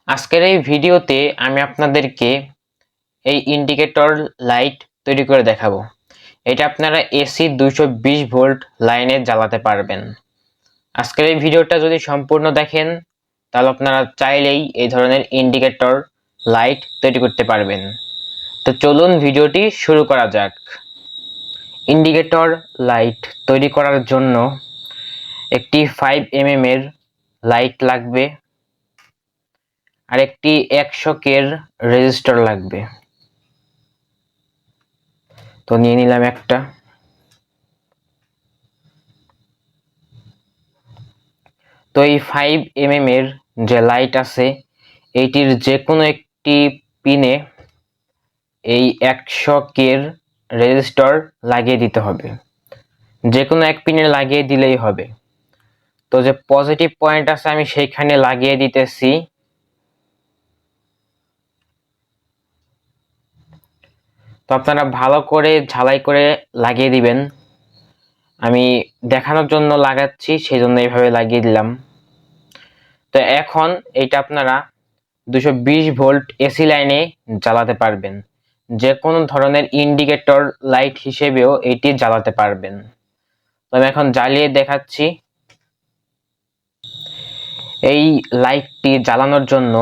আজকের এই ভিডিওতে আমি আপনাদেরকে এই ইন্ডিকেটর লাইট তৈরি করে দেখাবো। এটা আপনারা এসি 220 ভোল্ট লাইনে জ্বালাতে পারবেন। আজকের এই ভিডিওটা যদি সম্পূর্ণ দেখেন তাহলে আপনারা চাইলেই এই ধরনের ইন্ডিকেটর লাইট তৈরি করতে পারবেন। তো চলুন ভিডিওটি শুরু করা যাক। ইন্ডিকেটর লাইট তৈরি করার জন্য একটি 5 mm এর লাইট লাগবে আর একটি 100 কের রেজিস্টর লাগবে। তো নিয়ে নিলাম একটা। তো এই 5 mm এর যে লাইট আছে এইটির যে কোনো একটি পিনে এই 100 কের রেজিস্টর লাগিয়ে দিতে হবে। যে কোনো এক পিনে লাগিয়ে দিলেই হবে। তো যে পজিটিভ পয়েন্ট আছে আমি সেইখানে লাগিয়ে দিতেছি। তো আপনারা ভালো করে ঝালাই করে লাগিয়ে দিবেন। আমি দেখানোর জন্য লাগাচ্ছি, সেই জন্য এইভাবে লাগিয়ে দিলাম। তো এখন এইটা আপনারা 220 ভোল্ট এসি লাইনে জ্বালাতে পারবেন। যে কোনো ধরনের ইন্ডিকেটর লাইট হিসেবেও এটি জ্বালাতে পারবেন। তো আমি এখন জ্বালিয়ে দেখাচ্ছি। এই লাইটটি জ্বালানোর জন্য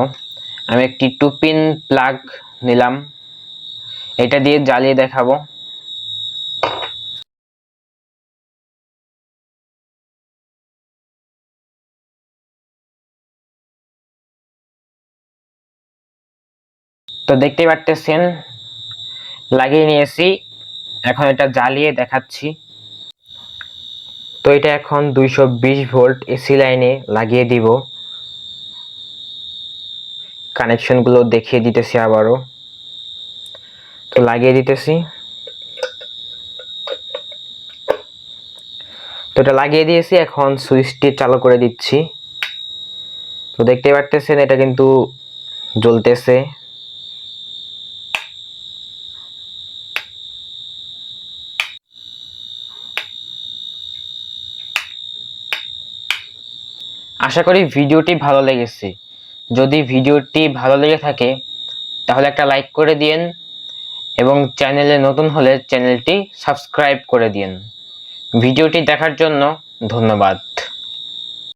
আমি একটি 2 পিন প্লাগ নিলাম, এটা দিয়ে জ্বালিয়ে দেখাবো। তো দেখতেই পারতেছেন লাগিয়ে নিয়েছি, এখন এটা জ্বালিয়ে দেখাচ্ছি। তো এটা এখন 220 ভোল্ট এসি লাইনে লাগিয়ে দিব। কানেকশন গুলো দেখিয়ে দিতেছি আবারও। তো লাগিয়ে দিতেছি। তো এটা লাগিয়ে দিয়েছি, এখন সুইচটি চালু করে দিচ্ছি। তো দেখতে পারতেছেন এটা কিন্তু জ্বলতেছে। আশা করি ভিডিওটি ভালো লেগেছে। যদি ভিডিওটি ভালো লেগে থাকে তাহলে একটা লাইক করে দিন এবং চ্যানেলে নতুন হলে চ্যানেলটি সাবস্ক্রাইব করে দিন। ভিডিওটি দেখার জন্য ধন্যবাদ।